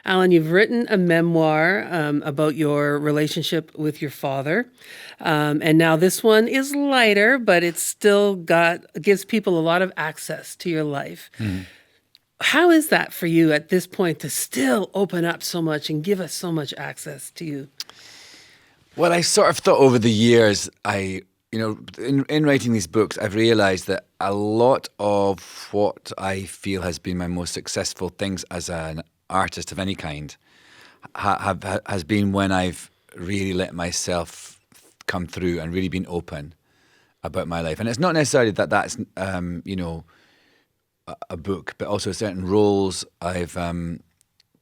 Alan, you've written a memoir about your relationship with your father. And now this one is lighter, but it's still gives people a lot of access to your life. Mhm. How is that for you at this point to still open up so much and give us so much access to you? Well, I sort of thought over the years, in writing these books, I've realised that a lot of what I feel has been my most successful things as an artist of any kind has been when I've really let myself come through and really been open about my life. And it's not necessarily that that's a book, but also certain roles I've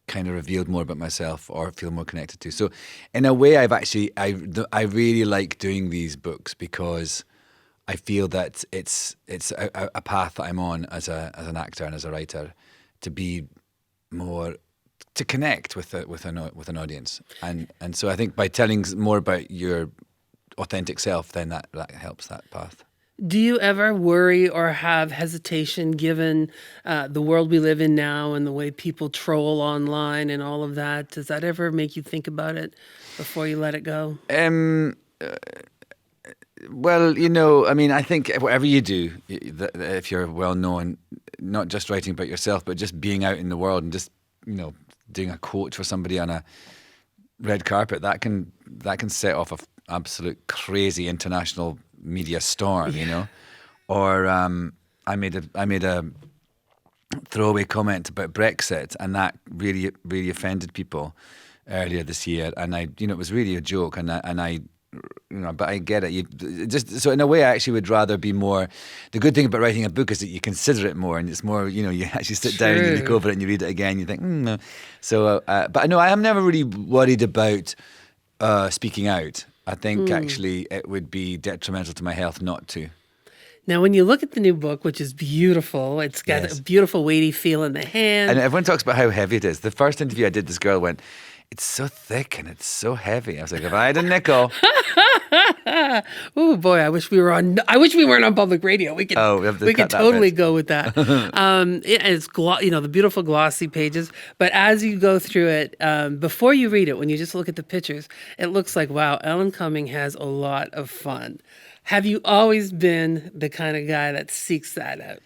kind of revealed more about myself or feel more connected to. So in a way, I really like doing these books because I feel that it's a path that I'm on as an actor and as a writer to be more to connect with an audience, and so I think by telling more about your authentic self, then that helps that path. Do you ever worry or have hesitation given the world we live in now and the way people troll online and all of that? Does that ever make you think about it before you let it go? Well, I mean, I think whatever you do, if you're well known, not just writing about yourself, but just being out in the world and just doing a quote for somebody on a red carpet, that can set off a absolute crazy international media storm, Or I made a throwaway comment about Brexit, and that really really offended people earlier this year. And it was really a joke, and I but I get it. So in a way, I actually would rather be more. The good thing about writing a book is that you consider it more, and it's more. You actually sit down, and you look True. over it, and you read it again. You think, no. So, but no, I am never really worried about speaking out. I think actually it would be detrimental to my health not to. Now, when you look at the new book, which is beautiful, it's got a Yes. beautiful weighty feel in the And hand. everyone talks about how heavy it is. The first interview I did, this girl went, "It's so thick and it's so heavy." I was like, "If I had a nickel." Oh boy, I wish we were on. I wish we weren't on public radio. We could. Oh, we have to We cut could that totally bit. go with that. And it's the beautiful glossy pages. But as you go through it, before you read it, when you just look at the pictures, it looks like wow, Alan Cumming has a lot of fun. Have you always been the kind of guy that seeks that out?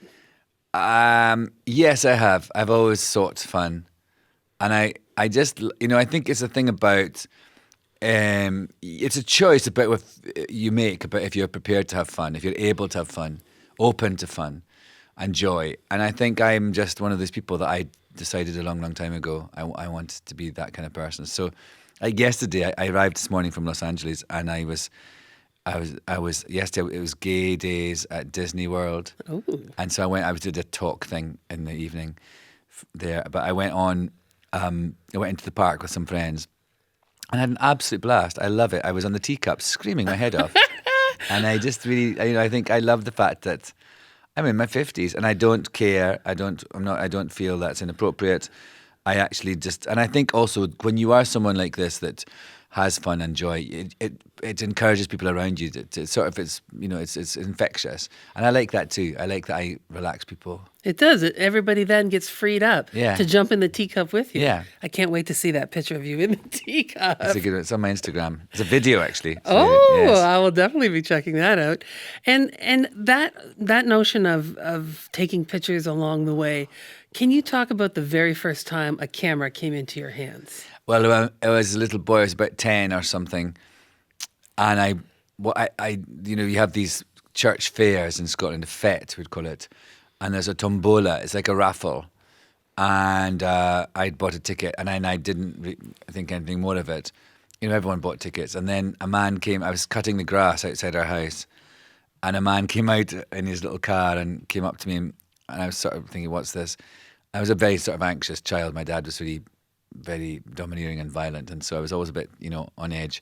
Yes, I have. I've always sought fun. And I just, I think it's a thing about, it's a choice about what you make, about if you're prepared to have fun, if you're able to have fun, open to fun and joy. And I think I'm just one of those people that I decided a long, long time ago I wanted to be that kind of person. So like yesterday, I arrived this morning from Los Angeles, and yesterday it was gay days at Disney World. Oh, And so I did a talk thing in the evening there, but I went into the park with some friends and had an absolute blast. I love it. I was on the teacups screaming my head off. And I just really, I think I love the fact that I'm in my 50s and I don't care. I don't feel that's inappropriate. I actually and I think also when you are someone like this that has fun and joy, it encourages people around you to sort of, it's infectious. And I like that too. I like that I relax people. it does. Everybody then gets freed up Yeah. to jump in the teacup with you. Yeah. I can't wait to see that picture of you in the teacup. It's a good one. It's on my Instagram. It's a video actually. So, Oh, yes. I will definitely be checking that out. And that notion of taking pictures along the way, can you talk about the very first time a camera came into your hands? Well, I was a little boy. I was about 10 or something, and you have these church fairs in Scotland, a fete we'd call it, and there's a tombola. It's like a raffle, and I'd bought a ticket, and then I didn't think anything more of it. Everyone bought tickets, and then a man came. I was cutting the grass outside our house, and a man came out in his little car and came up to me, and I was sort of thinking, "What's this?" I was a very sort of anxious child. My dad was really very domineering and violent, and so I was always a bit, on edge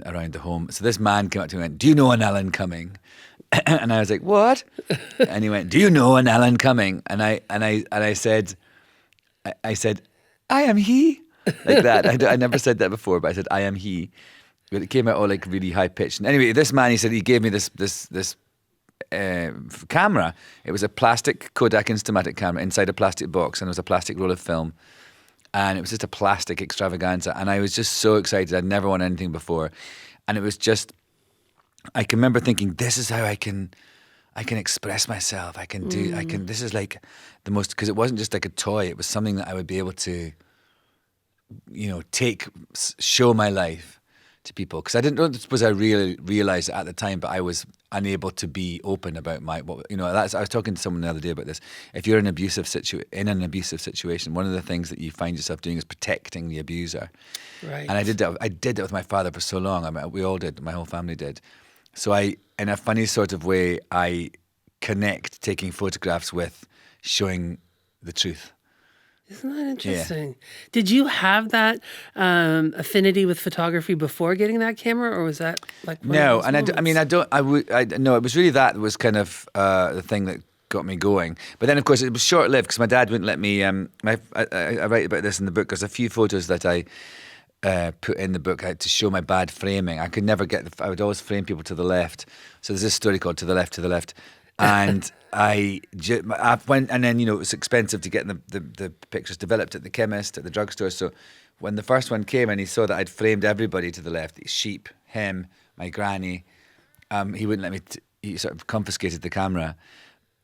around the home. So this man came up to me and went, "Do you know an Alan Cumming?" And I was like, "What?" And he went, "Do you know an Alan Cumming?" And I said, "I am he," like that. I never said that before, but I said, "I am he." But it came out all like really high pitched. And anyway, this man, he said he gave me this camera. It was a plastic Kodak Instamatic camera inside a plastic box, and it was a plastic roll of film. and it was just a plastic extravaganza. And I was just so excited. I'd never won anything before, and it was just. I can remember thinking, this is how I can express myself. I can do. I can. This is like the most, because it wasn't just like a toy. It was something that I would be able to, show my life to people. Because I don't suppose I really realized it at the time, but I was unable to be open about I was talking to someone the other day about this. If you're in an abusive situation, one of the things that you find yourself doing is protecting the abuser. Right. And I did that with my father for so long. I mean, we all did. My whole family did. So in a funny sort of way, I connect taking photographs with showing the truth. Isn't that interesting? Did you have that affinity with photography before getting that camera, or was that like one No, of those and moments? no, it was really that was kind of the thing that got me going. But then, of course, it was short-lived because my dad wouldn't let me. I write about this in the book. There's a few photos that I put in the book to show my bad framing. I could never I would always frame people to the left. So there's this story called "To the Left, to the Left," and I went, and then it was expensive to get the pictures developed at the chemist, at the drugstore. So when the first one came and he saw that I'd framed everybody to the left, sheep, him, my granny, he wouldn't let me. He sort of confiscated the camera.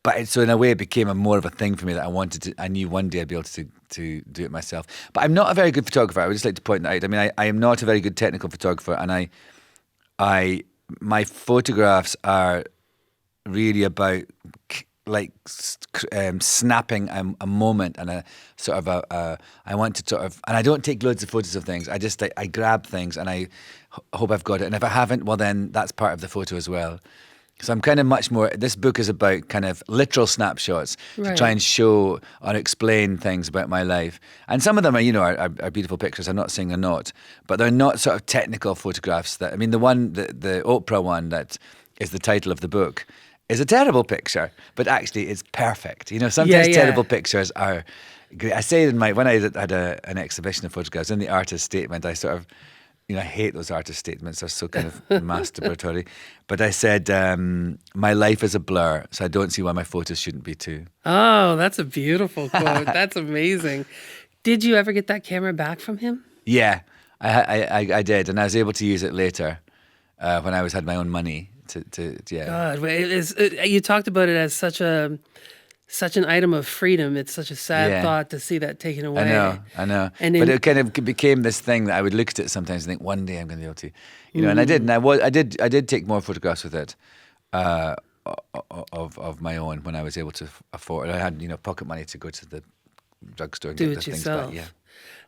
But so in a way, it became more of a thing for me that I wanted to. I knew one day I'd be able to do it myself. But I'm not a very good photographer. I would just like to point that out. I mean, I am not a very good technical photographer, and my photographs are really about snapping a moment and a sort of I want to sort of, and I don't take loads of photos of things. I just I grab things and I hope I've got it. And if I haven't, well then that's part of the photo as well. So I'm kind of much more, this book is about kind of literal snapshots to try and show or explain things about my life. And some of them are beautiful pictures. I'm not saying they're not, but they're not sort of technical photographs. The Oprah one that is the title of the book is a terrible picture, but actually it's perfect. Sometimes terrible pictures are great. I say when I had an exhibition of photographs, in the artist statement, I sort of, I hate those artist statements. They're so kind of masturbatory. But I said, my life is a blur, so I don't see why my photos shouldn't be too. Oh, that's a beautiful quote. That's amazing. Did you ever get that camera back from him? Yeah, I did. And I was able to use it later when I had my own money. God, you talked about it as such an item of freedom. It's such a sad thought to see that taken away. I know. And But it kind of became this thing that I would look at it sometimes and think, one day I'm going to be able to, and I did. And I did take more photographs with it of my own when I was able to afford. I had pocket money to go to the drugstore and do get it the yourself. things back.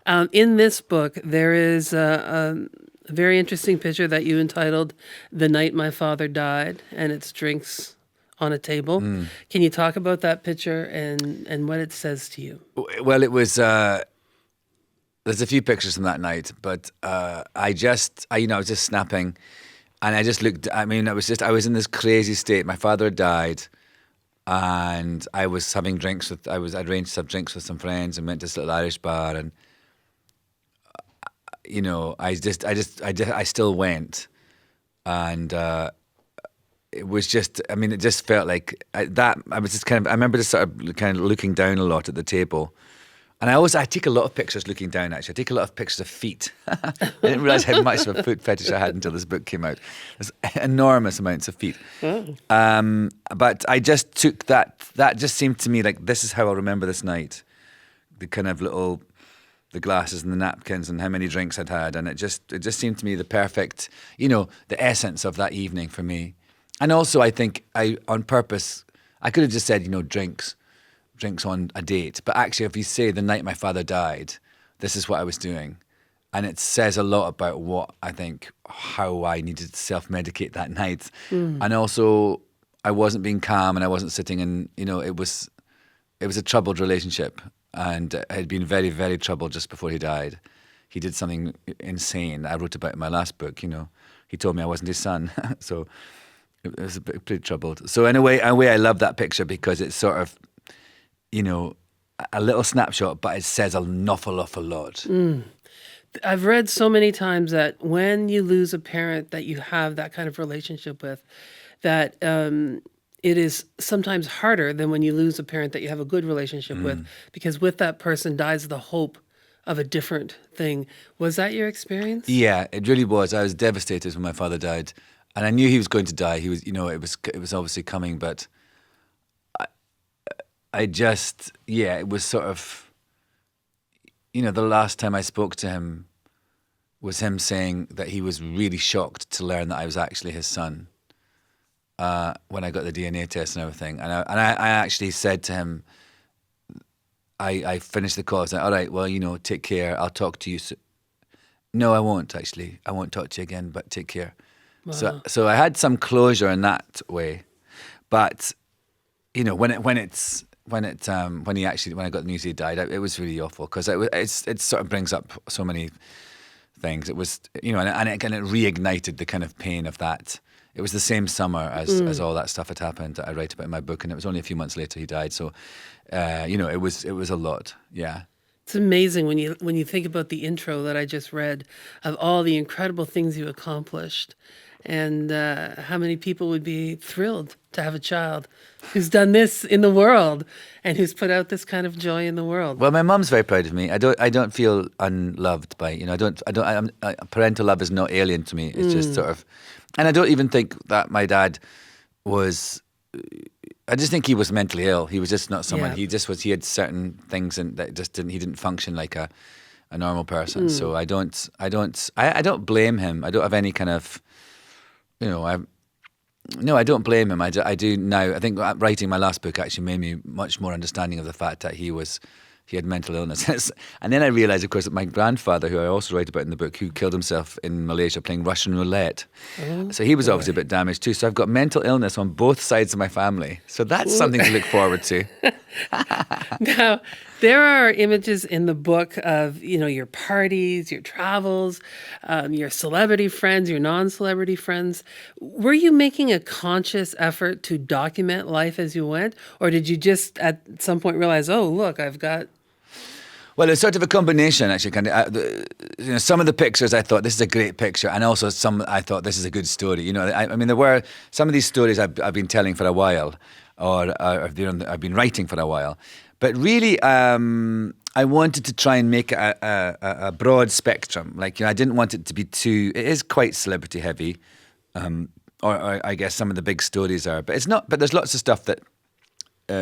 Yeah. In this book, there is a very interesting picture that you entitled "The Night My Father Died," and it's drinks on a table. Can you talk about that picture and what it says to you? Well, it was. There's a few pictures from that night, but I was just snapping, and I just looked. I mean, I was in this crazy state. My father had died, and I was having drinks I'd arranged to have drinks with some friends and went to this little Irish bar, and I still went, and it was just, I mean, it just felt like I remember just sort of kind of looking down a lot at the table. And I take a lot of pictures looking down, actually. I take a lot of pictures of feet. I didn't realize how much of a foot fetish I had until this book came out. There's enormous amounts of feet. But I just took that just seemed to me like, this is how I'll remember this night. The kind of the glasses and the napkins and how many drinks I'd had. And it just seemed to me the perfect, the essence of that evening for me. And also I think on purpose, I could have just said, drinks on a date. But actually, if you say the night my father died, this is what I was doing. And it says a lot about how I needed to self-medicate that night. And also, I wasn't being calm and I wasn't sitting in, it was a troubled relationship. And it had been very, very troubled just before he died. He did something insane. I wrote about it in my last book, He told me I wasn't his son. So it was pretty troubled. So in a way, I love that picture because it's sort of, a little snapshot, but it says an awful lot. I've read so many times that when you lose a parent that you have that kind of relationship with, that it is sometimes harder than when you lose a parent that you have a good relationship with, because with that person dies the hope of a different thing. Was that your experience? Yeah, it really was. I was devastated when my father died, and I knew he was going to die. He was, it was obviously coming, but I just, yeah, it was sort of, the last time I spoke to him was him saying that he was really shocked to learn that I was actually his son when I got the DNA test and everything. And I actually said to him, I finished the call. I was like, all right, well, take care. I'll talk to you. No, I won't actually. I won't talk to you again, but take care. Wow. So I had some closure in that way. But, when I got the news he died, it was really awful because it sort of brings up so many things. It was, and it kind of reignited the kind of pain of that. It was the same summer as all that stuff had happened that I write about in my book, and it was only a few months later he died. So, it was a lot. Yeah. It's amazing when you think about the intro that I just read of all the incredible things you accomplished, and how many people would be thrilled to have a child who's done this in the world and who's put out this kind of joy in the world. Well, my mum's very proud of me. I don't feel unloved by, parental love is not alien to me. It's just sort of, and I don't even think that my dad was, I just think he was mentally ill. He was just not someone, Yeah. he had certain things and that he didn't function like a normal person. So I don't blame him. I don't have any kind of, no, I don't blame him. I do now. I think writing my last book actually made me much more understanding of the fact that he had mental illness. And then I realised, of course, that my grandfather, who I also write about in the book, who killed himself in Malaysia playing Russian roulette. Oh, So he was obviously a boy. bit damaged too. So I've got mental illness on both sides of my family. So that's something to look forward to. Now, there are images in the book of, your parties, your travels, your celebrity friends, your non-celebrity friends. Were you making a conscious effort to document life as you went? Or did you just at some point realize, oh, look, I've got... Well, it's sort of a combination, actually. Some of the pictures I thought this is a great picture, and also some I thought this is a good story. I mean, there were some of these stories I've been telling for a while, or I've been writing for a while, but really, I wanted to try and make a broad spectrum. Like, I didn't want it to be too. It is quite celebrity heavy, or I guess some of the big stories are, but it's not. But there's lots of stuff that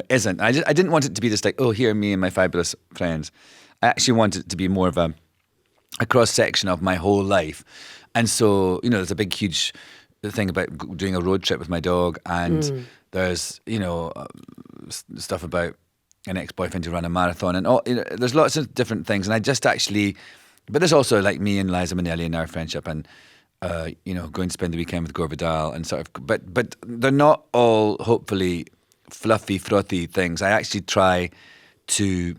isn't. I didn't want it to be just like, oh, here me and my fabulous friends. I actually wanted it to be more of a cross section of my whole life. And so, there's a big, huge thing about doing a road trip with my dog, and there's, stuff about an ex-boyfriend who ran a marathon, and all, there's lots of different things. And I just actually, but there's also like me and Liza Minnelli and our friendship, and going to spend the weekend with Gore Vidal, and sort of, but they're not all hopefully fluffy, frothy things. I actually try to,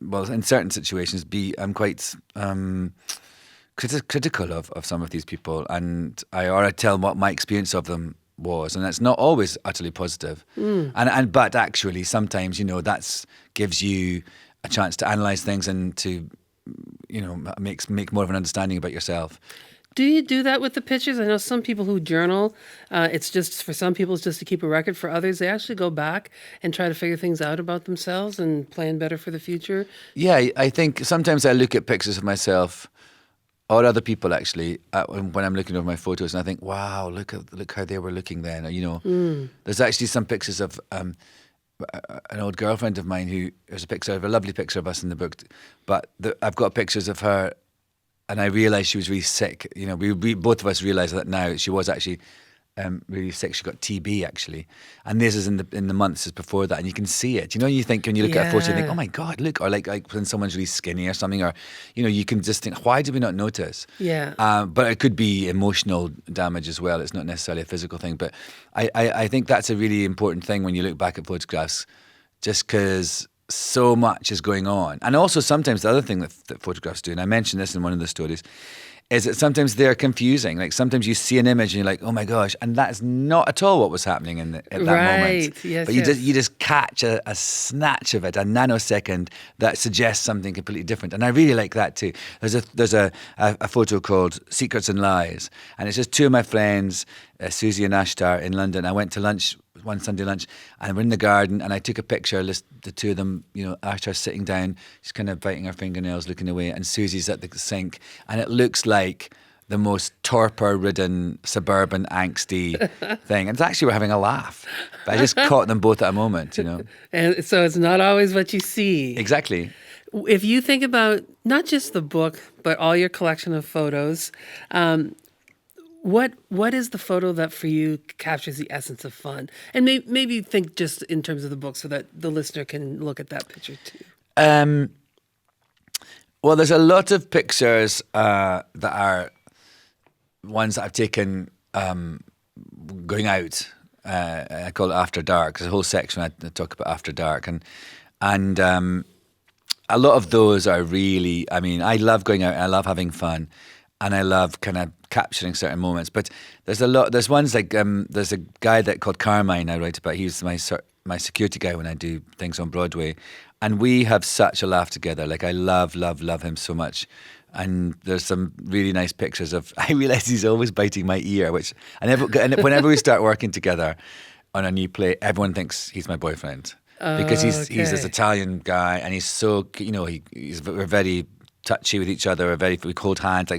well, in certain situations, I'm quite critical of some of these people, and I tell what my experience of them was, and it's not always utterly positive. But actually, sometimes that gives you a chance to analyze things and to make more of an understanding about yourself. Do you do that with the pictures? I know some people who journal, it's just, for some people, it's just to keep a record. For others, they actually go back and try to figure things out about themselves and plan better for the future. Yeah, I think sometimes I look at pictures of myself or other people actually when I'm looking over my photos, and I think, wow, look how they were looking then. Or, there's actually some pictures of an old girlfriend of mine who, there's a lovely picture of us in the book, but I've got pictures of her. And I realised she was really sick. We both of us realise that now. She was actually really sick. She got TB actually, and this is in the months before that, and you can see it. You think when you look at a photo, you think, oh my God, look, or like when someone's really skinny or something, or you can just think, why did we not notice? Yeah. But it could be emotional damage as well. It's not necessarily a physical thing. But I think that's a really important thing when you look back at photographs, just because so much is going on. And also sometimes the other thing that photographs do, and I mentioned this in one of the stories, is that sometimes they're confusing. Like sometimes you see an image and you're like, oh my gosh, and that's not at all what was happening at that moment. Right, yes, But you just catch a snatch of it, a nanosecond that suggests something completely different. And I really like that too. There's a photo called Secrets and Lies, and it's just two of my friends, Susie and Ashtar, in London. I went to lunch one Sunday lunch, and we're in the garden, and I took a picture, the two of them, Asha's sitting down, she's kind of biting her fingernails, looking away, and Susie's at the sink, and it looks like the most torpor-ridden, suburban, angsty thing. And it's actually, we're having a laugh. But I just caught them both at a moment, And so it's not always what you see. Exactly. If you think about not just the book, but all your collection of photos, what is the photo that for you captures the essence of fun? And maybe think just in terms of the book so that the listener can look at that picture too. Well, there's a lot of pictures that are ones that I've taken going out. I call it After Dark. There's a whole section I talk about After Dark, and a lot of those are really. I mean, I love going out. I love having fun, and I love kind of capturing certain moments. But there's a lot. There's ones like there's a guy called Carmine I write about. He's my security guy when I do things on Broadway, and we have such a laugh together. Like I love him so much. And there's some really nice pictures of. I realise he's always biting my ear, and whenever we start working together on a new play, everyone thinks he's my boyfriend because he's this Italian guy, and he's so we're very touchy with each other. We hold hands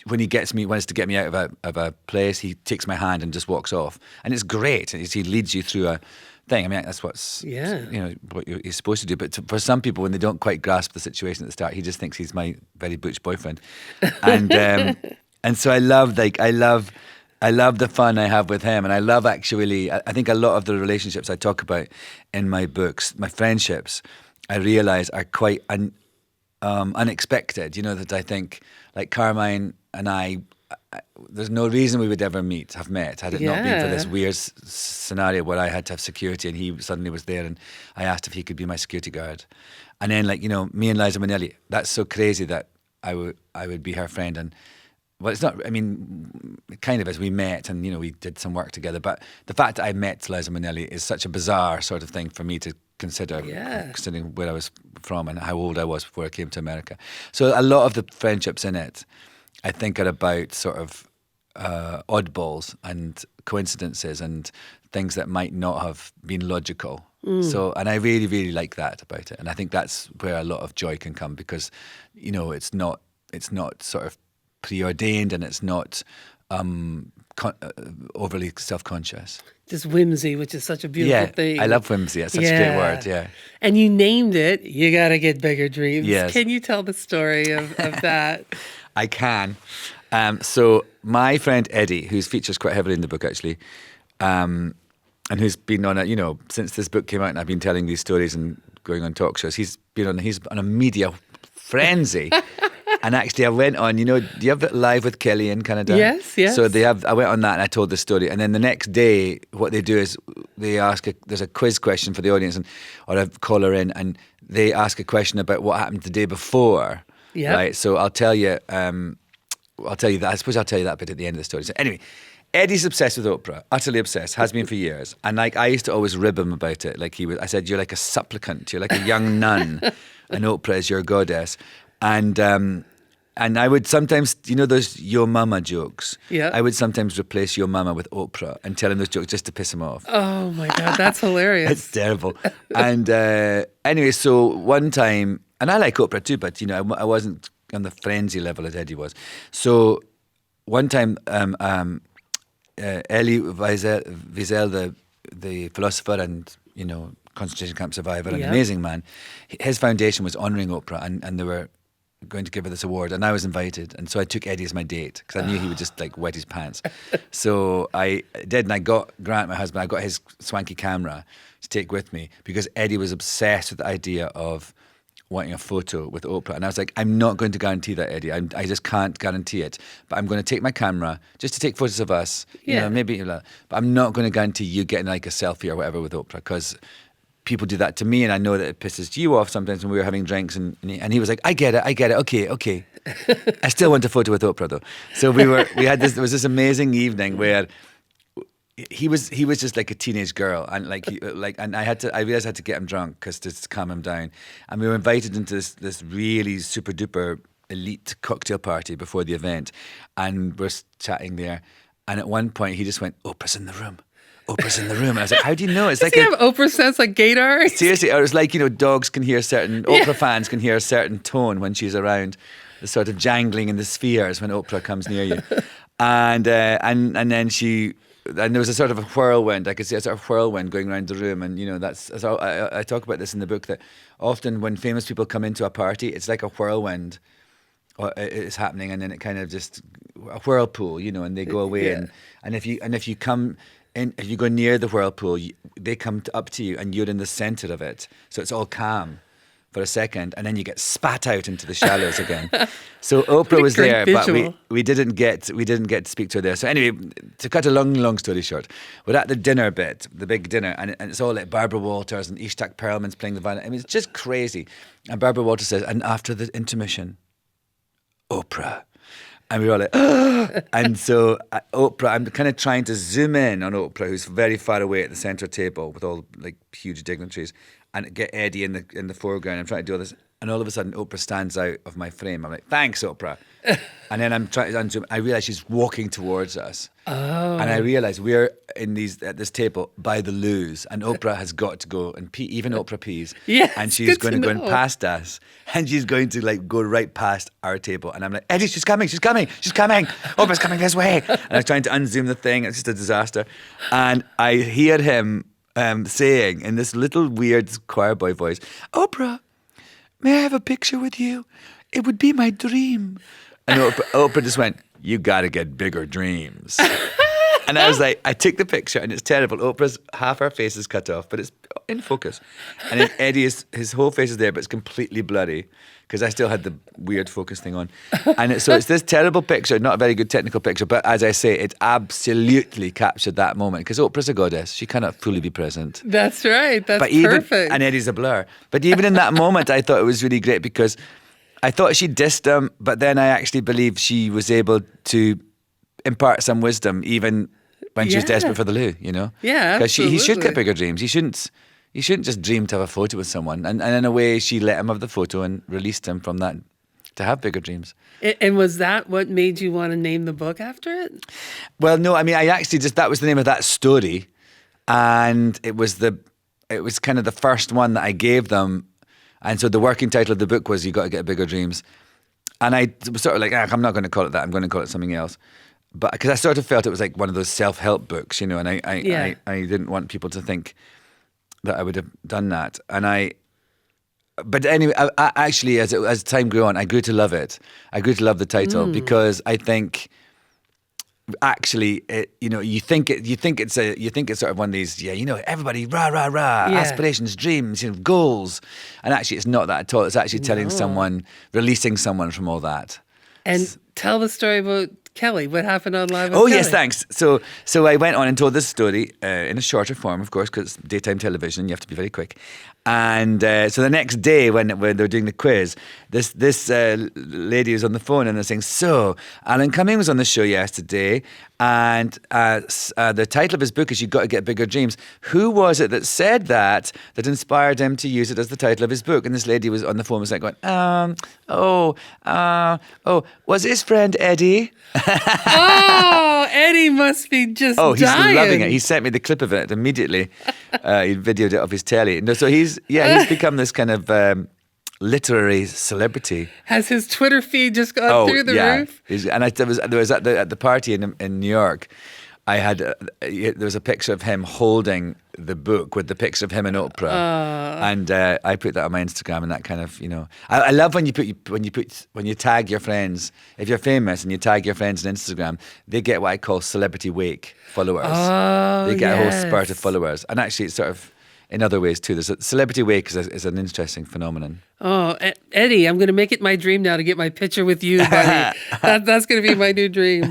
when he wants to get me out of a place, he takes my hand and just walks off, and it's great. He leads you through a thing. I mean, that's what you're supposed to do. But for some people, when they don't quite grasp the situation at the start, he just thinks he's my very butch boyfriend, and and so I love the fun I have with him, and I love actually. I think a lot of the relationships I talk about in my books, my friendships, I realise are quite unexpected. That I think like Carmine and I. There's no reason we would ever have met had it not been for this weird scenario where I had to have security and he suddenly was there, and I asked if he could be my security guard. And then me and Liza Minnelli, that's so crazy that I would be her friend. And well, it's not, I mean, kind of as we met and we did some work together, but the fact that I met Liza Minnelli is such a bizarre sort of thing for me to consider, considering where I was from and how old I was before I came to America. So a lot of the friendships in it I think are about sort of oddballs and coincidences and things that might not have been logical. So, and I really, really like that about it. And I think that's where a lot of joy can come because, it's not sort of preordained and it's not overly self-conscious. Just whimsy, which is such a beautiful thing. I love whimsy. That's such a great word, yeah. And you named it, You Gotta Get Bigger Dreams. Yes. Can you tell the story of that? I can. So my friend Eddie, who features quite heavily in the book actually, and who's been on since this book came out and I've been telling these stories and going on talk shows, he's on a media frenzy. And actually I went on, do you have it Live with Kelly in Canada? Yes. So I went on that and I told the story. And then the next day, what they do is they there's a quiz question for the audience or a caller in, and they ask a question about what happened the day before. Yeah. Right. So I'll tell you that. I suppose I'll tell you that bit at the end of the story. So anyway, Eddie's obsessed with Oprah, utterly obsessed, has been for years. And I used to always rib him about it. I said, you're like a supplicant, you're like a young nun, and Oprah is your goddess. And I would sometimes, those Yo Mama jokes. Yeah. I would sometimes replace Yo Mama with Oprah and tell him those jokes just to piss him off. Oh my God, that's hilarious. It's terrible. And anyway, so one time. And I like Oprah too, but I wasn't on the frenzy level as Eddie was. So one time, Elie Wiesel, the philosopher and concentration camp survivor, an amazing man, his foundation was honouring Oprah, and they were going to give her this award, and I was invited, and so I took Eddie as my date because I knew he would just wet his pants. So I did, and I got Grant, my husband, I got his swanky camera to take with me because Eddie was obsessed with the idea of wanting a photo with Oprah. And I was like, I'm not going to guarantee that, Eddie. I just can't guarantee it. But I'm going to take my camera just to take photos of us. Maybe. But I'm not going to guarantee you getting a selfie or whatever with Oprah because people do that to me, and I know that it pisses you off sometimes when we were having drinks. And he was like, I get it. Okay. I still want a photo with Oprah though. So there was this amazing evening where he was just like a teenage girl, and and I realized I had to get him drunk to calm him down, and we were invited into this really super duper elite cocktail party before the event, and we're chatting there, and at one point he just went, Oprah's in the room. Oprah's in the room. And I was like, how do you know? It's Does like he have Oprah sense like gaydar? seriously, it was like, dogs can hear Oprah fans can hear a certain tone when she's around, the sort of jangling in the spheres when Oprah comes near you. And then and there was a sort of a whirlwind. I could see a sort of whirlwind going around the room. And, I talk about this in the book, that often when famous people come into a party, it's like a whirlwind is happening, and then it kind of just a whirlpool, and they go away. Yeah. And if you come in, if you go near the whirlpool, they come up to you, and you're in the center of it, so it's all calm for a second, and then you get spat out into the shallows again. So Oprah was great there, visual. but we didn't get to speak to her there. So anyway, to cut a long story short, we're at the dinner bit, the big dinner, and it's all like Barbara Walters and Ishtak Perlman's playing the violin. I mean, it's just crazy. And Barbara Walters says, and after the intermission, Oprah. And we were all like, oh! And so Oprah, I'm kind of trying to zoom in on Oprah, who's very far away at the centre table with all like huge dignitaries, and get Eddie in the foreground. I'm trying to do all this, and all of a sudden Oprah stands out of my frame. I'm like, thanks, Oprah. And then I'm trying to unzoom. I realise she's walking towards us. Oh. And I realise we're at this table by the loos, and Oprah has got to go and pee. Even Oprah pees. Yes, And she's good going to to go in know. past us, and she's going to like go right past our table. And I'm like, Eddie, she's coming. Oprah's coming this way. And I was trying to unzoom the thing. It's just a disaster. And I hear him saying in this little weird choir boy voice, Oprah, may I have a picture with you? It would be my dream. And Oprah just went, you got to get bigger dreams. And I was like, I took the picture, and it's terrible. Oprah's, half her face is cut off, but it's in focus. And then Eddie, his whole face is there, but it's completely blurry, because I still had the weird focus thing on. And so it's this terrible picture, not a very good technical picture, but as I say, it absolutely captured that moment, because Oprah's a goddess. She cannot fully be present. That's right. That's But perfect. and Eddie's a blur. But even in that moment, I thought it was really great, because I thought she dissed him, but then I actually believe she was able to impart some wisdom, even when she was Yeah. desperate for the loo, Yeah, Because he should absolutely. get bigger dreams. He shouldn't just dream to have a photo with someone. And in a way, she let him have the photo and released him from that to have bigger dreams. And was that what made you want to name the book after it? Well, no, I mean, I actually that was the name of that story. And it was kind of the first one that I gave them. And so the working title of the book was You Got to Get Bigger Dreams. And I was sort of like, I'm not going to call it that. I'm going to call it something else. But because I sort of felt it was like one of those self-help books, and I didn't want people to think that I would have done that. But anyway, I actually, as time grew on, I grew to love it. I grew to love the title because I think actually, you think it's sort of one of these, everybody rah rah rah, Yeah. aspirations, dreams, goals, and actually it's not that at all. It's actually telling someone, releasing someone from all that. And tell the story about Kelly. What happened on Live with Oh Kelly? yes, thanks. So I went on and told this story in a shorter form, of course, because it's daytime television. You have to be very quick. And so the next day, when they were doing the quiz, this lady was on the phone and they're saying, "So Alan Cumming was on the show yesterday, and the title of his book is You Got to Get Bigger Dreams. Who was it that said that inspired him to use it as the title of his book?" And this lady was on the phone, was like going, was his friend Eddie? Oh, Eddie must be just Oh, he's dying. loving it. He sent me the clip of it immediately. He videoed it off his telly. No, so he's become this kind of literary celebrity. Has his Twitter feed just gone through the roof? And there was at the party in New York. I had there was a picture of him holding the book with the picture of him and Oprah, and I put that on my Instagram. And that kind of I love when you tag your friends. If you're famous and you tag your friends on Instagram, they get what I call celebrity wake followers. Oh, They get a whole yes. spurt of followers, and actually it's sort of in other ways too. There's a celebrity wake is an interesting phenomenon. Oh, Eddie, I'm going to make it my dream now to get my picture with you, buddy. That's going to be my new dream.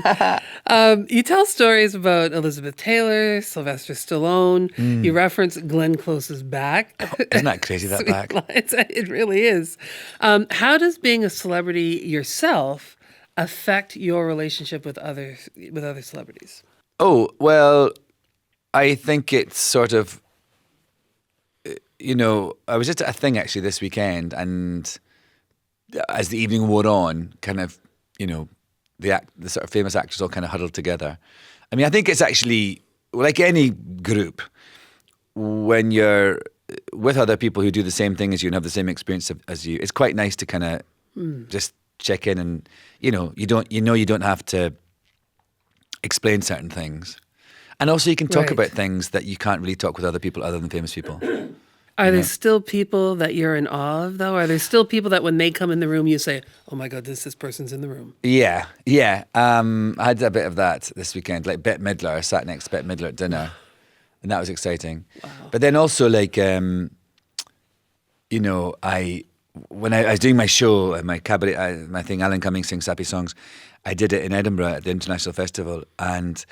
You tell stories about Elizabeth Taylor, Sylvester Stallone. You reference Glenn Close's back. Isn't that crazy, that Sweet back? lines. It really is. How does being a celebrity yourself affect your relationship with other celebrities? Oh, well, I think it's sort of, I was just at a thing actually this weekend, and as the evening wore on, kind of, the sort of famous actors all kind of huddled together. I mean, I think it's actually like any group, when you're with other people who do the same thing as you and have the same experience as you, it's quite nice to kind of just check in, and you don't have to explain certain things, and also you can talk Right. about things that you can't really talk with other people other than famous people. Are You there know? still people that you're in awe of, though? Are there still people that when they come in the room, you say, "Oh my God, this person's in the room"? Yeah, yeah. I had a bit of that this weekend. Like Bette Midler, I sat next to Bette Midler at dinner, and that was exciting. Wow. But then also, like, when I was doing my show, my cabaret, my thing, Alan Cumming sings happy songs. I did it in Edinburgh at the International Festival, and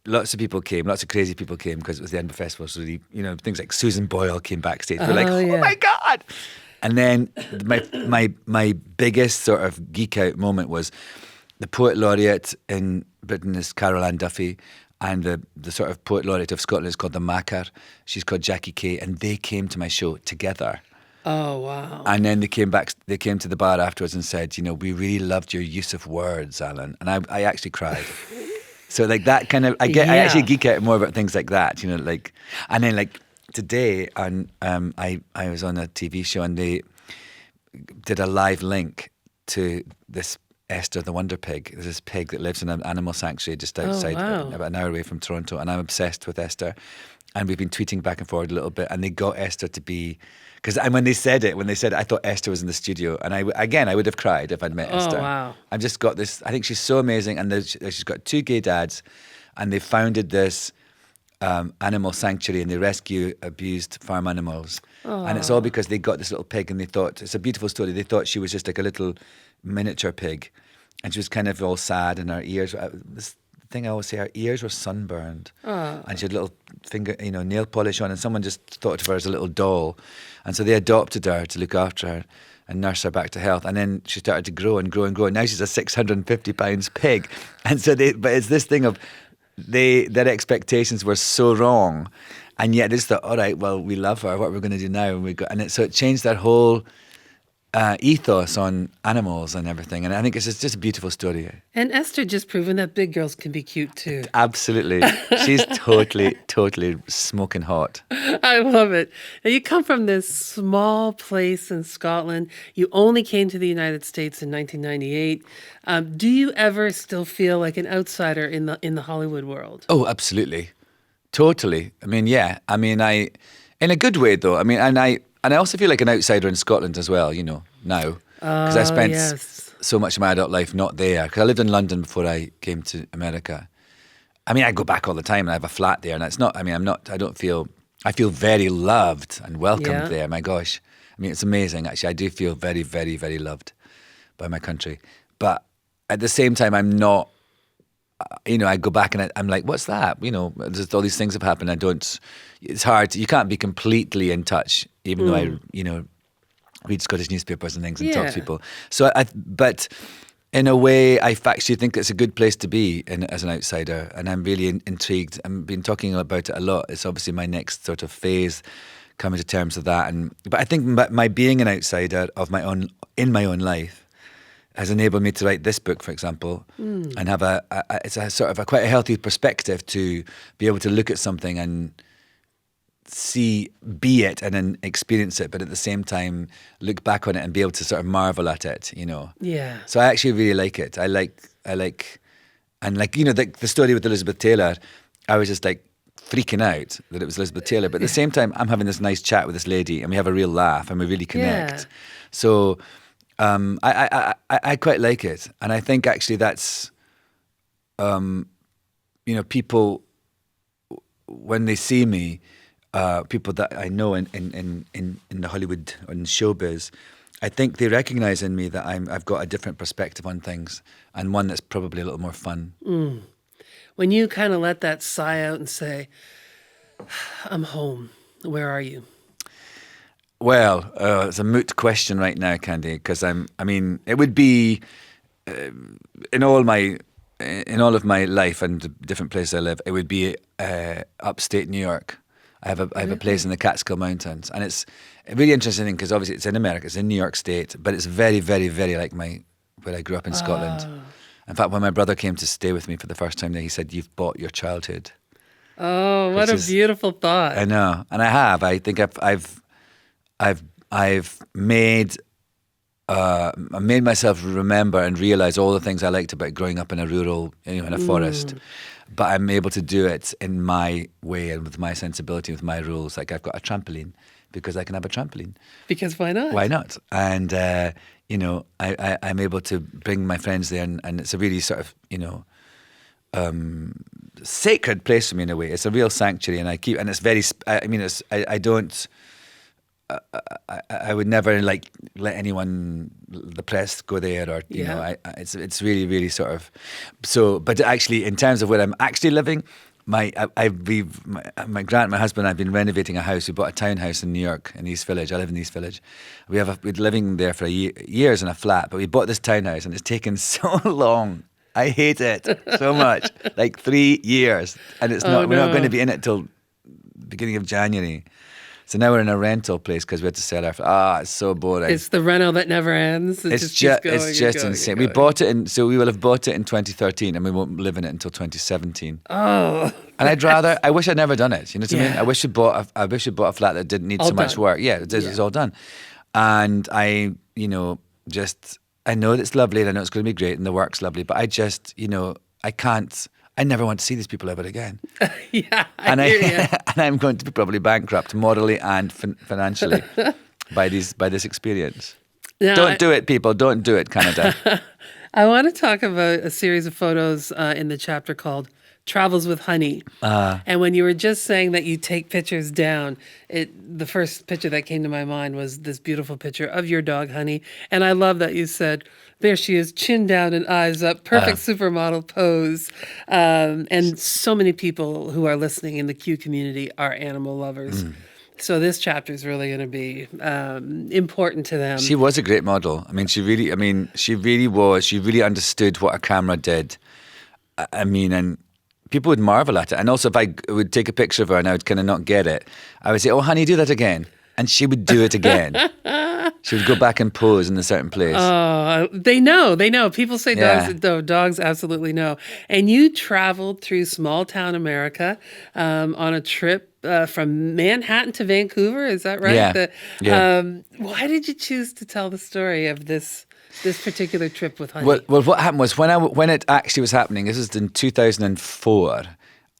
lots of people came, lots of crazy people came because it was the Edinburgh Festival. So things like Susan Boyle came backstage. We're like, Oh oh yeah. my God! And then my biggest sort of geek out moment was the poet laureate in Britain is Carol Ann Duffy, and the sort of poet laureate of Scotland is called the Macar. She's called Jackie Kay, and they came to my show together. Oh wow. And then they came back. They came to the bar afterwards and said, we really loved your use of words, Alan. And I actually cried. So like that kind of, I actually Yeah. geek out more about things like that, like, and then like today, I was on a TV show and they did a live link to this Esther the Wonder Pig. There's this pig that lives in an animal sanctuary just outside, wow. about an hour away from Toronto, and I'm obsessed with Esther. And we've been tweeting back and forward a little bit, and they got Esther to be, because when they said it, I thought Esther was in the studio, and I would have cried if I'd met Oh Esther. wow. I've just got this. I think she's so amazing, and she's got 2 gay dads, and they founded this animal sanctuary, and they rescue abused farm animals. And it's all because they got this little pig, and they thought it's a beautiful story. They thought she was just like a little miniature pig, and she was kind of all sad, and her ears. This thing I always say, her ears were sunburned, and she had little finger, nail polish on, and someone just thought of her as a little doll, and so they adopted her to look after her and nurse her back to health. And then she started to grow and grow and grow. And now she's a 650 pounds pig, and so but it's this thing of their expectations were so wrong, and yet they just thought, all right, well, we love her. What we're going to do now? And so it changed their whole ethos on animals and everything. And I think it's just a beautiful story. And Esther just proven that big girls can be cute too. Absolutely, she's totally smoking hot. I love it. Now, you come from this small place in Scotland. You only came to the United States in 1998. Do you ever still feel like an outsider in the Hollywood world? Oh, absolutely, totally. I mean, yeah. I mean, in a good way though. I mean, and I also feel like an outsider in Scotland as well. Now because I spent Yes. so much of my adult life not there. Because I lived in London before I came to America. I mean, I go back all the time, and I have a flat there, and it's not. I mean, I'm not. I don't feel. I feel very loved and welcomed Yeah. there. My gosh, I mean, it's amazing. Actually, I do feel very, very, very loved by my country. But at the same time, I'm not. I go back and I'm like, what's that? There's all these things have happened. It's hard. You can't be completely in touch, even though I read Scottish newspapers and things and talk to Yeah. people. So, but in a way, I actually think it's a good place to be as an outsider, and I'm really intrigued. I've been talking about it a lot. It's obviously my next sort of phase, coming to terms with that. But I think my being an outsider in my own life has enabled me to write this book, for example, and have it's a sort of a quite a healthy perspective to be able to look at something and be it, and then experience it, but at the same time look back on it and be able to sort of marvel at it, Yeah. So I actually really like it. I like, and like, the story with Elizabeth Taylor, I was just like freaking out that it was Elizabeth Taylor, but at the same time, I'm having this nice chat with this lady, and we have a real laugh, and we really connect. Yeah. So I quite like it, and I think actually that's, people when they see me, people that I know in the Hollywood or in showbiz, I think they recognise in me that I've got a different perspective on things, and one that's probably a little more fun. When you kind of let that sigh out and say, "I'm home," where are you? Well, it's a moot question right now, Candy, because I mean, it would be in all of my life and the different places I live, it would be upstate New York. I have a place in the Catskill Mountains, and it's a really interesting thing because obviously it's in America, it's in New York State, but it's very, very, very like where I grew up in Scotland. In fact, when my brother came to stay with me for the first time there, he said, "You've bought your childhood." Oh, what which a is beautiful thought. I know, and I have. I think I've made myself remember and realize all the things I liked about growing up in a rural, in a forest. But I'm able to do it in my way and with my sensibility, with my rules. Like I've got a trampoline because I can have a trampoline. Because why not? Why not? And I'm able to bring my friends there, and it's a really sort of sacred place for me in a way. It's a real sanctuary, and it's very. I don't. I would never like let anyone, the press, go there, or it's really, really sort of. So, but actually, in terms of where I'm actually living, my husband and I've been renovating a house. We bought a townhouse in New York, in East Village. I live in East Village. We're living there for years in a flat, but we bought this townhouse, and it's taken so long. I hate it so much, like 3 years, and it's not. We're not going to be in it till beginning of January. So now we're in a rental place because we had to sell our. It's so boring. It's the rental that never ends. It's just insane. We bought it so we will have bought it in 2013, and we won't live in it until 2017. Oh, And I wish I'd never done it. You know what I mean? I wish we'd bought a flat that didn't need so much work. Yeah, it's all done. And I know that it's lovely, and I know it's going to be great, and the work's lovely, but I just, I can't. I never want to see these people ever again. Yeah, and I'm going to be probably bankrupt morally and financially by this experience. Now, don't do it, people. Don't do it, Canada. I want to talk about a series of photos in the chapter called Travels with Honey. And when you were just saying that you take pictures down, the first picture that came to my mind was this beautiful picture of your dog, Honey. And I love that you said, there she is, chin down and eyes up, perfect supermodel pose. And so many people who are listening in the Q community are animal lovers. So this chapter is really going to be important to them. She was a great model. She really was. She really understood what a camera did. And people would marvel at it. And also if I would take a picture of her and I would kind of not get it, I would say, oh, honey, do that again. And she would do it again. She would go back and pose in a certain place. Oh, they know. People say dogs absolutely know. And you traveled through small town America on a trip from Manhattan to Vancouver. Is that right? Yeah. Why did you choose to tell the story of this particular trip with Honey? Well, what happened was when it actually was happening, this was in 2004,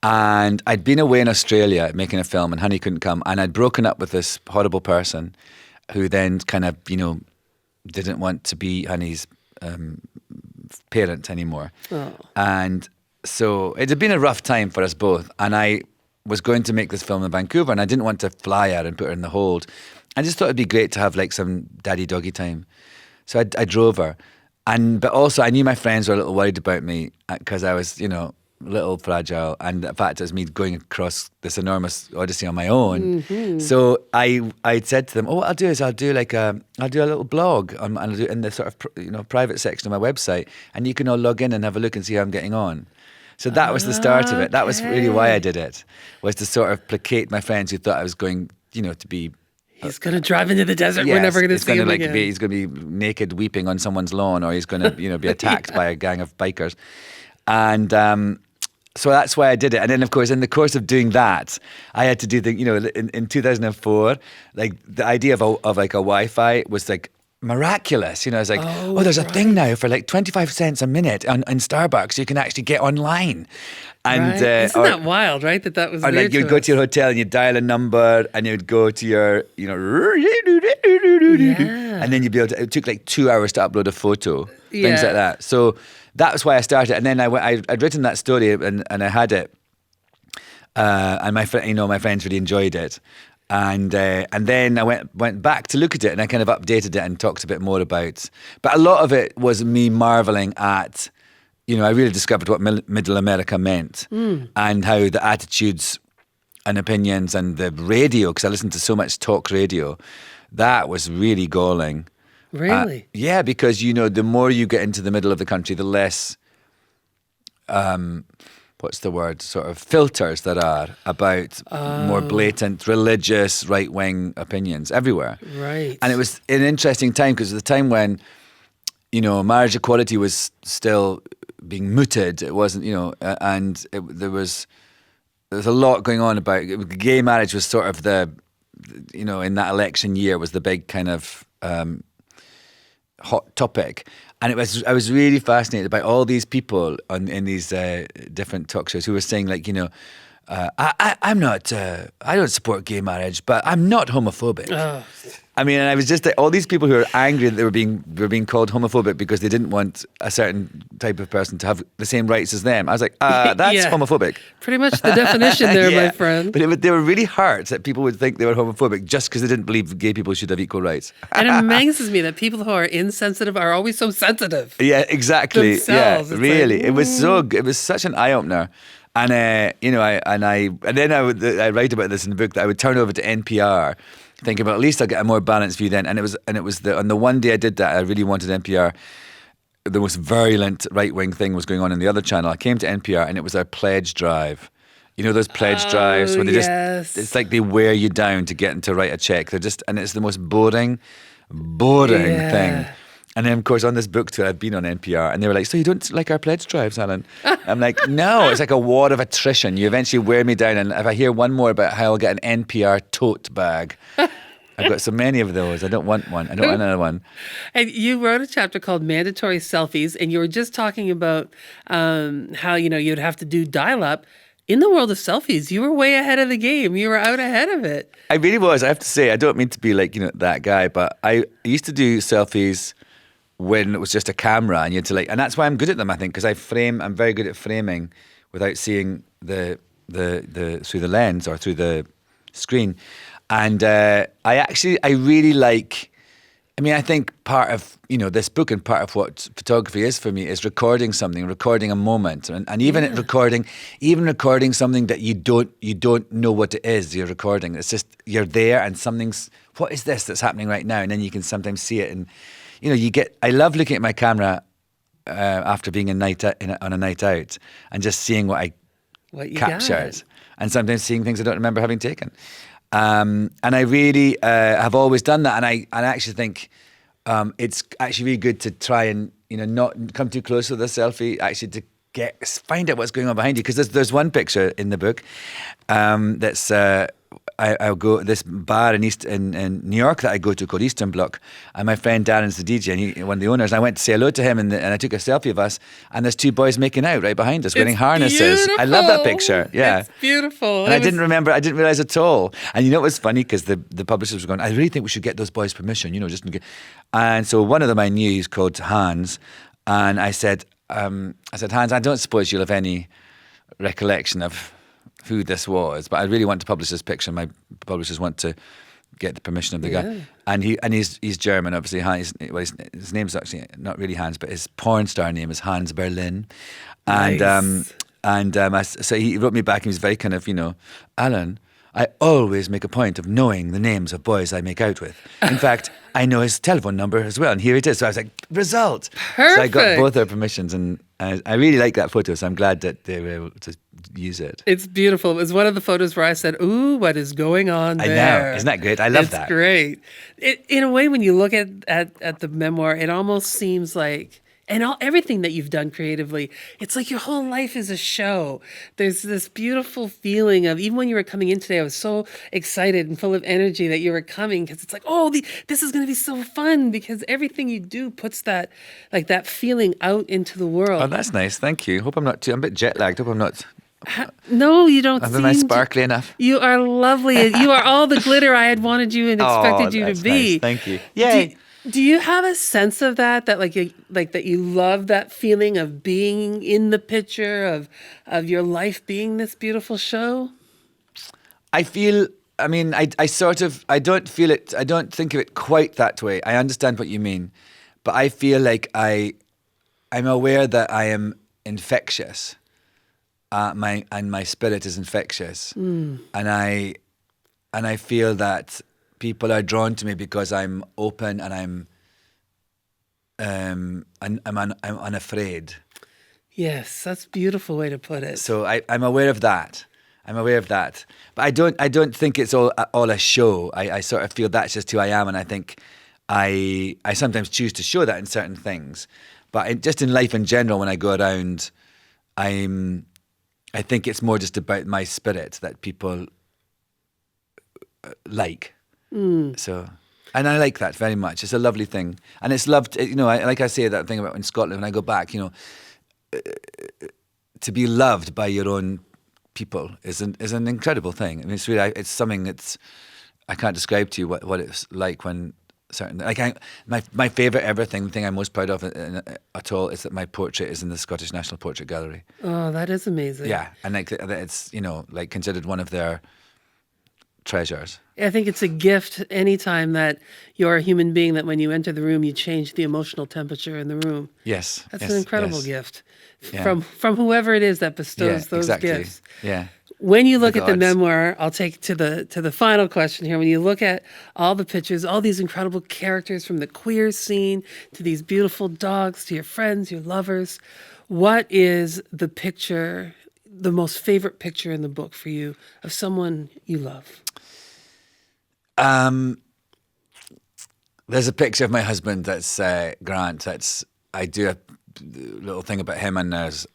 and I'd been away in Australia making a film, and Honey couldn't come, and I'd broken up with this horrible person who then kind of, didn't want to be Honey's parent anymore. Oh. And so it had been a rough time for us both, and I was going to make this film in Vancouver, and I didn't want to fly her and put her in the hold. I just thought it'd be great to have like some daddy doggy time. So I drove her, but also I knew my friends were a little worried about me because I was, a little fragile, and the fact it was me going across this enormous odyssey on my own. Mm-hmm. So I said to them, "Oh, what I'll do is I'll do a little blog and I'll do it in the sort of private section of my website, and you can all log in and have a look and see how I'm getting on." So that was the start of it. That was really why I did it, was to sort of placate my friends who thought I was going, to be. He's going to drive into the desert. Yes, we're never going to see him again. He's going to be naked weeping on someone's lawn, or he's going to, be attacked by a gang of bikers. And so that's why I did it. And then, of course, in the course of doing that, I had to do in 2004, like the idea of like a Wi-Fi was like miraculous. It's like, there's a thing now for like 25 cents a minute in Starbucks. You can actually get online. And isn't that wild, right? That was weird. Or like you'd go to your hotel and you'd dial a number and you'd go to your, and then you'd be able to. It took like 2 hours to upload a photo, things like that. So that's why I started. And then I'd written that story and I had it, and my friends really enjoyed it. And then I went back to look at it, and I kind of updated it and talked a bit more about. But a lot of it was me marveling at. I really discovered what Middle America meant and how the attitudes and opinions and the radio, because I listened to so much talk radio, that was really galling. Really? Yeah, because, the more you get into the middle of the country, the less, what's the word, sort of filters there are about more blatant religious right-wing opinions everywhere. Right. And it was an interesting time because it was the time when, marriage equality was still being mooted. It wasn't, there was there's a lot going on about gay marriage. Was sort of the, in that election year was the big kind of hot topic, and I was really fascinated by all these people in these different talk shows who were saying like, I'm not, I don't support gay marriage, but I'm not homophobic. Oh. I mean, and I was just like, all these people who are angry that they were being called homophobic because they didn't want a certain type of person to have the same rights as them. I was like, that's Yeah. homophobic. Pretty much the definition there, Yeah. my friend. But they were really hurt that people would think they were homophobic just because they didn't believe gay people should have equal rights. And it amazes me that people who are insensitive are always so sensitive. Yeah, exactly. Themselves. Yeah, It's really. like, It was it was such an eye opener. And then I write about this in the book that I would turn over to NPR, thinking about at least I'll get a more balanced view then. And it was on the one day I did that, I really wanted NPR. The most virulent right wing thing was going on in the other channel. I came to NPR and it was our pledge drive. You know those pledge drives where they yes. it's like they wear you down to get them to write a check. And it's the most boring thing. And then, of course, on this book tour, I've been on NPR, and they were like, so you don't like our pledge drives, Alan? I'm like, no, it's like a war of attrition. You eventually wear me down, and if I hear one more about how I'll get an NPR tote bag, I've got so many of those. I don't want one. I don't want another one. And you wrote a chapter called Mandatory Selfies, and you were just talking about how, you'd have to do dial-up. In the world of selfies, you were way ahead of the game. You were out ahead of it. I really was. I have to say, I don't mean to be like, that guy, but I used to do selfies when it was just a camera and you had to and that's why I'm good at them, I think, because I'm very good at framing without seeing the through the lens or through the screen. And I really like, I think part of, this book and part of what photography is for me is recording something, recording a moment, and even recording something that you don't know what it is you're recording. It's just, you're there and what is this that's happening right now? And then you can sometimes see it and, I love looking at my camera after being on a night out and just seeing what you captured, got. and sometimes seeing things I don't remember having taken. And I really have always done that, and I actually think it's actually really good to try and not come too close with a selfie. Actually, to find out what's going on behind you, because there's one picture in the book that's. I'll go this bar in New York that I go to called Eastern Bloc, and my friend Darren's the DJ and he one of the owners, and I went to say hello to him and I took a selfie of us, and there's two boys making out right behind us wearing harnesses. Beautiful. I love that picture. Yeah, it's beautiful. And I didn't realize at all. And it was funny because the publishers were going, I really think we should get those boys permission, just in case. And so one of them I knew, he's called Hans, and I said, Hans, I don't suppose you'll have any recollection of who this was, but I really want to publish this picture. My publishers want to get the permission of the guy, and he's German, obviously. His name's actually not really Hans, but his porn star name is Hans Berlin, and nice. So he wrote me back. And he was very kind of, Alan, I always make a point of knowing the names of boys I make out with. In fact, I know his telephone number as well, and here it is. So I was like, result. Perfect. So I got both their permissions, and I really like that photo, so I'm glad that they were able to use it. It's beautiful. It was one of the photos where I said, ooh, what is going on there? I know. Isn't that great? I love that. It's great. In a way, when you look at the memoir, it almost seems like, and everything that you've done creatively, it's like your whole life is a show. There's this beautiful feeling of, even when you were coming in today, I was so excited and full of energy that you were coming, because it's like, this is going to be so fun, because everything you do puts that feeling out into the world. Oh, that's nice. Thank you. Hope I'm not I'm a bit jet lagged. Hope I'm not. No, you don't. Am I sparkly enough? You are lovely. You are all the glitter I had wanted you and expected you to be. Nice. Thank you. Yay. Do you have a sense of that that you love that feeling of being in the picture, of your life being this beautiful show? I feel, I don't feel it, I don't think of it quite that way. I understand what you mean, but I feel like I'm aware that I am infectious. My spirit is infectious, and I feel that people are drawn to me because I'm open and I'm unafraid. Yes, that's a beautiful way to put it. So I'm aware of that. But I don't think it's all a show. I sort of feel that's just who I am, and I think I sometimes choose to show that in certain things. But just in life in general, when I go around, I think it's more just about my spirit that people like. So, and I like that very much. It's a lovely thing, and it's loved. You know, like I say that thing about in Scotland when I go back. You know, to be loved by your own people is an incredible thing. I mean, it's really it's something that's I can't describe to you what it's like when certain like my favorite ever thing, the thing I'm most proud of at all is that my portrait is in the Scottish National Portrait Gallery. Oh, that is amazing. Yeah, and like it's like considered one of their treasures. I think it's a gift anytime that you're a human being, that when you enter the room, you change the emotional temperature in the room. Yes, That's yes, an incredible yes. gift Yeah. from whoever it is that bestows those exactly. gifts. Yeah. When you look The at the gods. memoir, I'll take to the final question here. When you look at all the pictures, all these incredible characters, from the queer scene to these beautiful dogs to your friends, your lovers, what is the picture, the most favorite picture in the book for you of someone you love? There's a picture of my husband that's Grant. I do a little thing about him, and there's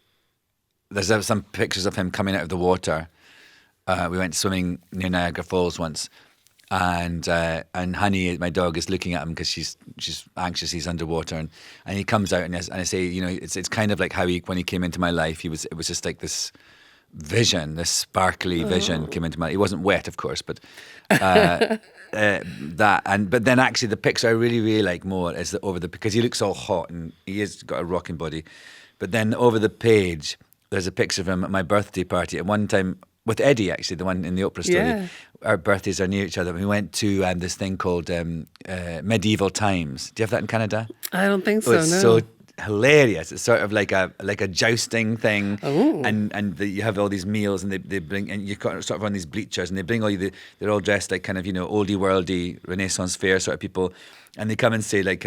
some pictures of him coming out of the water. We went swimming near Niagara Falls once, and Honey, my dog, is looking at him because she's anxious. He's underwater, and he comes out, and I say, you know, it's kind of like how when he came into my life, it was just like this vision, this sparkly vision came into my. He wasn't wet, of course, but but then actually the picture I really like more is because he looks all hot and he has got a rocking body, but then over the page there's a picture of him at my birthday party at one time with Eddie, actually, the one in the Oprah story. Yeah. Our birthdays are near each other. We went to this thing called Medieval Times. Do you have that in Canada? I don't think so. Oh, it's No. so hilarious. It's sort of like a jousting thing, Oh. and you have all these meals, and they bring, and you sort of on these bleachers, and they bring all you. They're all dressed like kind of oldie worldy Renaissance fair sort of people, and they come and say like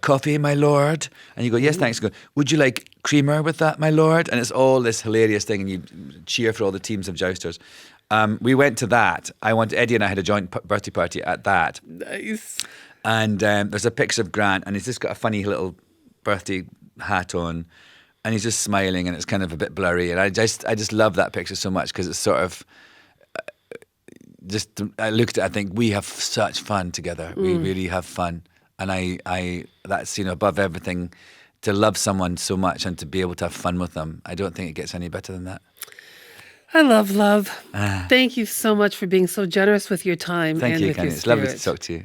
coffee, my lord, and you go yes thanks. You go, would you like creamer with that, my lord? And it's all this hilarious thing, and you cheer for all the teams of jousters. We went to that. Eddie and I had a joint birthday party at that. Nice. And there's a picture of Grant, and he's just got a funny little birthday hat on, and he's just smiling, and it's kind of a bit blurry. And I just love that picture so much because it's sort of I looked at it, I think we have such fun together. We really have fun, and I that's above everything, to love someone so much and to be able to have fun with them. I don't think it gets any better than that. I love love. Thank you so much for being so generous with your time Thank and you, with Kenny. your It's lovely to spirit. talk to you.